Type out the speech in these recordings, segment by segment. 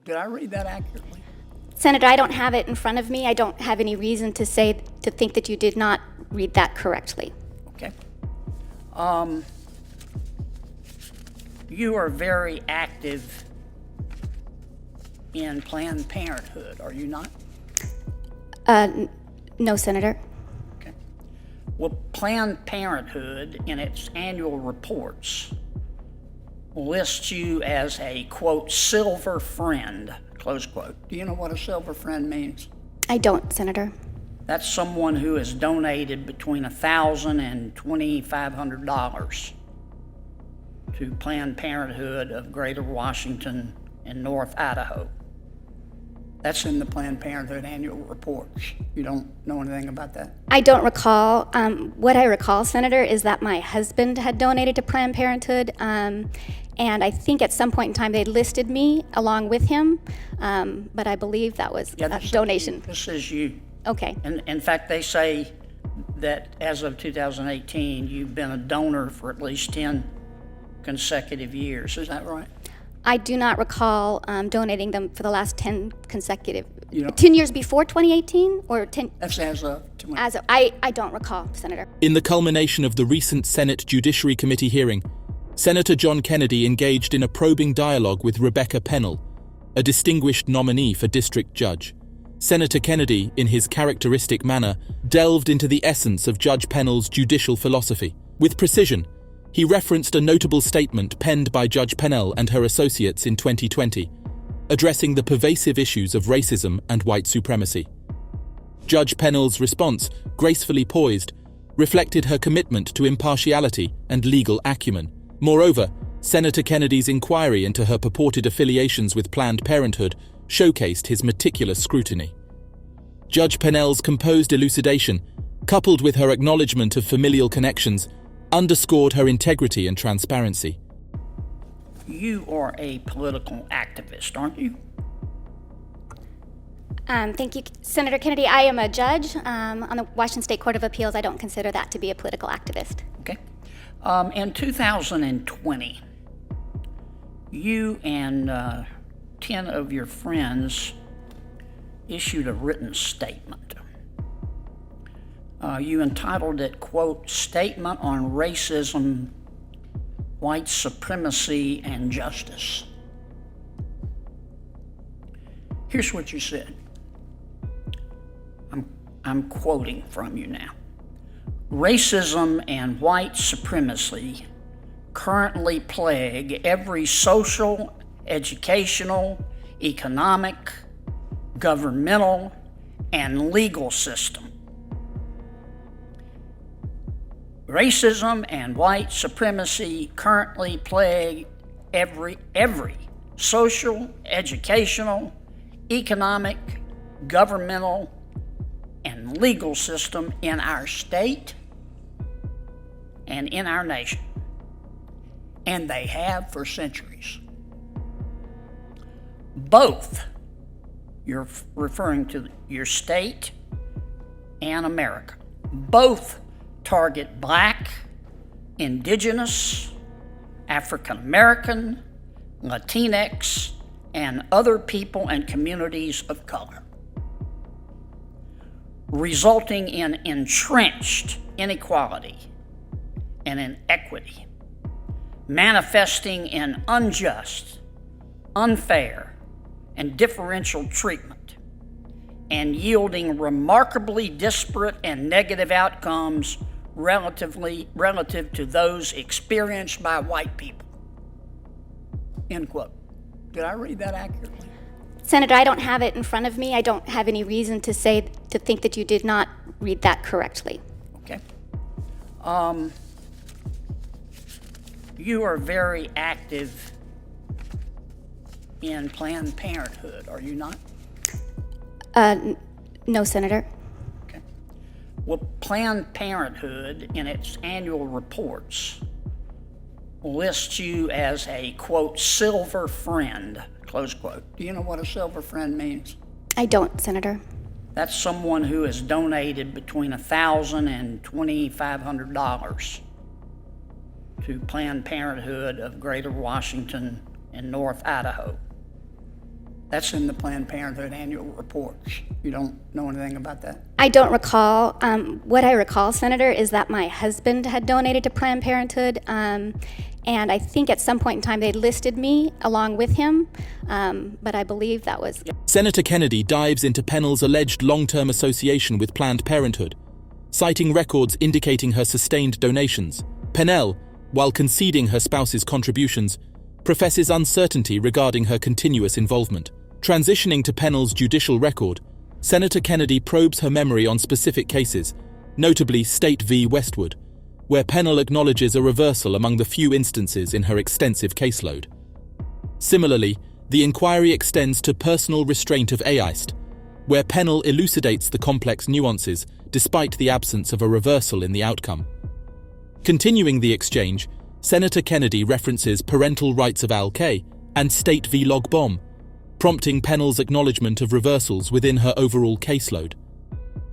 Did I read that accurately? Senator, I don't have it in front of me. I don't have any reason to think that you did not read that correctly. Okay. You are very active in Planned Parenthood, are you not? No, Senator. Okay. Well, Planned Parenthood, in its annual reports, lists you as a, quote, silver friend, close quote. Do you know what a silver friend means? I don't, Senator. That's someone who has donated between $1,000 and $2,500 to Planned Parenthood of Greater Washington and North Idaho. That's in the Planned Parenthood annual reports. You don't know anything about that? I don't recall. What I recall, Senator, is that my husband had donated to Planned Parenthood, and I think at some point in time they listed me along with him, but I believe that was a donation. This is you. Okay. And in fact, they say that as of 2018, you've been a donor for at least 10 consecutive years. Is that right? I do not recall donating them for the last 10 consecutive, You know, 10 years before 2018 or 10? That's as of. I don't recall, Senator. In the culmination of the recent Senate Judiciary Committee hearing, Senator John Kennedy engaged in a probing dialogue with Rebecca Pennell, a distinguished nominee for district judge. Senator Kennedy, in his characteristic manner, delved into the essence of Judge Pennell's judicial philosophy. With precision, he referenced a notable statement penned by Judge Pennell and her associates in 2020, addressing the pervasive issues of racism and white supremacy. Judge Pennell's response, gracefully poised, reflected her commitment to impartiality and legal acumen. Moreover, Senator Kennedy's inquiry into her purported affiliations with Planned Parenthood showcased his meticulous scrutiny. Judge Pennell's composed elucidation, coupled with her acknowledgement of familial connections, underscored her integrity and transparency. You are a political activist, aren't you? Thank you, Senator Kennedy. I am a judge on the Washington State Court of Appeals. I don't consider that to be a political activist. Okay. In 2020, you and 10 of your friends issued a written statement. You entitled it, quote, Statement on Racism, White Supremacy, and Justice. Here's what you said. I'm quoting from you now. Racism and white supremacy currently plague every social, educational, economic, governmental, and legal system. Racism and white supremacy currently plague every social, educational, economic, governmental, and legal system in our state and in our nation. And they have for centuries. Both, you're referring to your state and America, both target Black, Indigenous, African American, Latinx, and other people and communities of color, resulting in entrenched inequality and inequity, manifesting in unjust, unfair, and differential treatment, and yielding remarkably disparate and negative outcomes relative to those experienced by white people. End quote. Did I read that accurately? Senator, I don't have it in front of me. I don't have any reason to think that you did not read that correctly. Okay. You are very active in Planned Parenthood, are you not? No, Senator. Okay. Well, Planned Parenthood, in its annual reports, lists you as a, quote, silver friend, close quote. Do you know what a silver friend means? I don't, Senator. That's someone who has donated between $1,000 and $2,500 to Planned Parenthood of Greater Washington and North Idaho. That's in the Planned Parenthood annual reports. You don't know anything about that? I don't recall. What I recall, Senator, is that my husband had donated to Planned Parenthood, and I think at some point in time they listed me along with him, but I believe that was... Senator Kennedy dives into Pennell's alleged long-term association with Planned Parenthood, citing records indicating her sustained donations. Pennell, while conceding her spouse's contributions, professes uncertainty regarding her continuous involvement. Transitioning to Pennell's judicial record, Senator Kennedy probes her memory on specific cases, notably State v. Westwood, where Pennell acknowledges a reversal among the few instances in her extensive caseload. Similarly, the inquiry extends to personal restraint of aist, where Pennell elucidates the complex nuances despite the absence of a reversal in the outcome. Continuing the exchange, Senator Kennedy references parental rights of Al-K and State v. Log Bomb, prompting Pennell's acknowledgement of reversals within her overall caseload.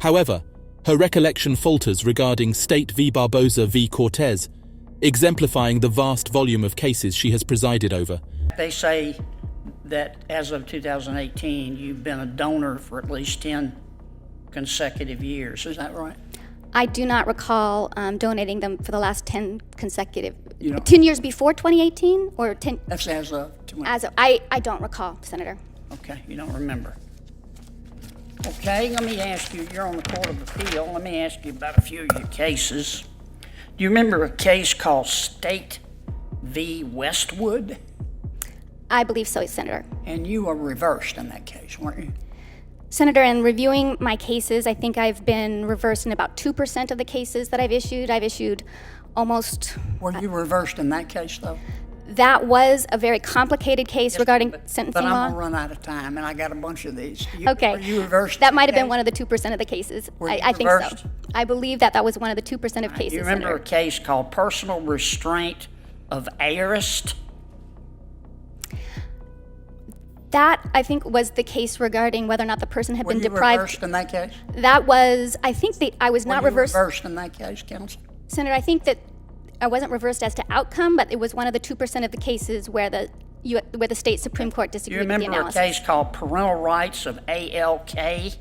However, her recollection falters regarding State v. Barboza v. Cortez, exemplifying the vast volume of cases she has presided over. They say that as of 2018, you've been a donor for at least 10 consecutive years. Is that right? I do not recall donating them for the last 10 consecutive... You don't- 10 years before 2018? Or 10... That's as of... I don't recall, Senator. Okay, you don't remember. Okay, let me ask you, you're on the Court of Appeal, let me ask you about a few of your cases. Do you remember a case called State v. Westwood? I believe so, Senator. And you were reversed in that case, weren't you? Senator, in reviewing my cases, I think I've been reversed in about 2% of the cases that I've issued. I've issued almost... Were you reversed in that case, though? That was a very complicated case regarding sentencing But I'm law. going to run out of time, and I got a bunch of these. Okay. Were you reversed? That might have been one of the 2% of the cases. Were you I think so. reversed? I believe that was one of the 2% of cases, You remember Senator. a case called Personal Restraint of Aorist? That, I think, was the case regarding whether or not the person had Were been you deprived. reversed in that case? That was, I think I was not Were you reversed. reversed in that case, Counsel? Senator, I think that I wasn't reversed as to outcome, but it was one of the 2% of the cases where the state Supreme Court Do you disagreed with the remember a analysis. case called Parental Rights of ALK?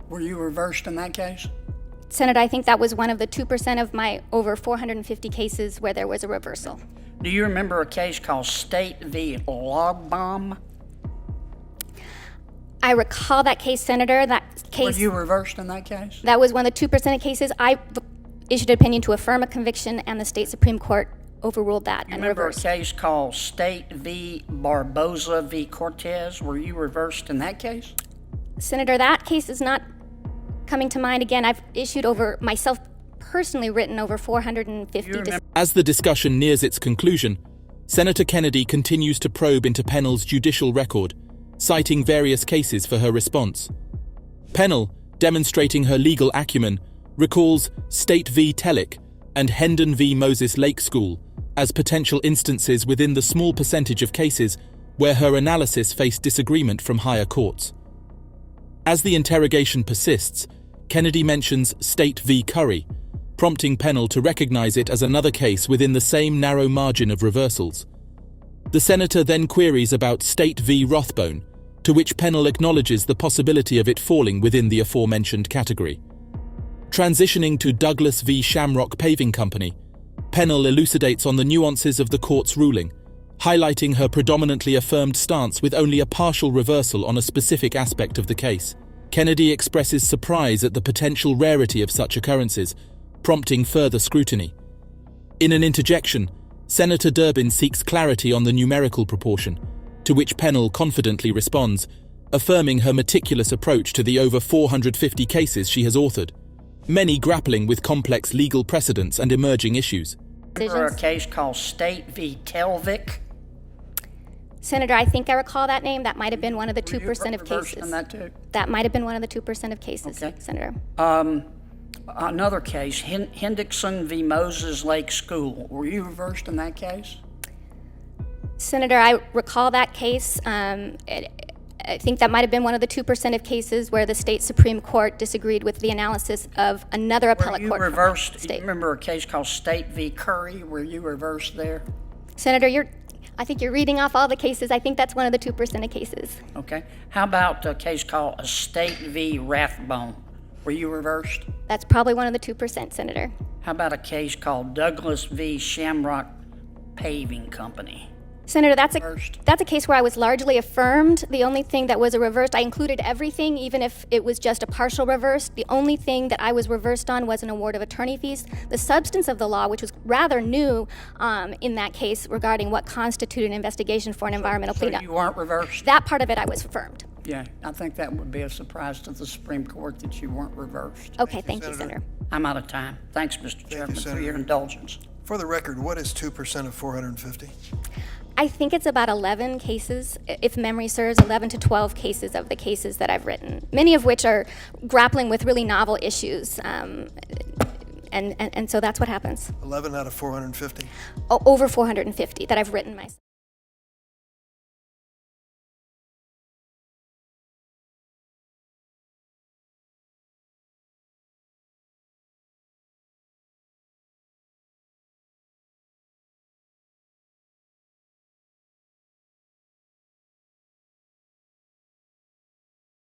Were you reversed in that case? Senator, I think that was one of the 2% of my over 450 cases where there was a reversal. Do you remember a case called State v. Log Bomb? I recall that case, Senator. That Were case, you reversed in that case? that was one of the 2% of cases. I issued an opinion to affirm a conviction, and the state Supreme Court overruled that You and remember a reversed. case called State v. Barboza v. Cortez? Were you reversed in that case? Senator, that case is not coming to mind again. I've issued myself personally written over 450. You remember- As the discussion nears its conclusion, Senator Kennedy continues to probe into Pennell's judicial record, citing various cases for her response. Pennell, demonstrating her legal acumen, recalls State v. Tellick and Hendon v. Moses Lake School as potential instances within the small percentage of cases where her analysis faced disagreement from higher courts. As the interrogation persists, Kennedy mentions State v. Curry, prompting Pennell to recognize it as another case within the same narrow margin of reversals. The senator then queries about State v. Rothbone, to which Pennell acknowledges the possibility of it falling within the aforementioned category. Transitioning to Douglas v. Shamrock Paving Company, Pennell elucidates on the nuances of the court's ruling, highlighting her predominantly affirmed stance with only a partial reversal on a specific aspect of the case. Kennedy expresses surprise at the potential rarity of such occurrences, prompting further scrutiny. In an interjection, Senator Durbin seeks clarity on the numerical proportion, to which Pennell confidently responds, affirming her meticulous approach to the over 450 cases she has authored, many grappling with complex legal precedents and emerging issues. Remember a case called State v. Telvik? Senator, I think I recall that name. That might have been one of the Were you 2% of reversed cases. in that too? That might have been one of the 2% of cases, Okay. Senator. Another case, Hendrickson v. Moses Lake School. Were you reversed in that case? Senator, I recall that case. I think that might have been one of the 2% of cases where the state Supreme Court disagreed with the analysis of another Were appellate you court. reversed? You State. remember a case called State v. Curry? Were you reversed there? Senator, I think you're reading off all the cases. I think that's one of the 2% of cases. Okay. How about a case called Estate v. Rathbone? Were you reversed? That's probably one of the 2%, Senator. How about a case called Douglas v. Shamrock Paving Company? Senator, that's Reversed. a case where I was largely affirmed. The only thing that was a reversed, I included everything, even if it was just a partial reverse. The only thing that I was reversed on was an award of attorney fees. The substance of the law, which was rather new in that case regarding what constituted an investigation for an environmental So cleanup. you weren't reversed? That part of it I was affirmed. Yeah, I think that would be a surprise to the Supreme Court that you weren't reversed. Okay, thank you, Senator. I'm out of time. Thanks, Mr. Chairman, for your Senator. indulgence. For the record, what is 2% of 450? I think it's about 11 cases, if memory serves, 11 to 12 cases of the cases that I've written, many of which are grappling with really novel issues. And so that's what happens. 11 out of 450? Over 450 that I've written myself.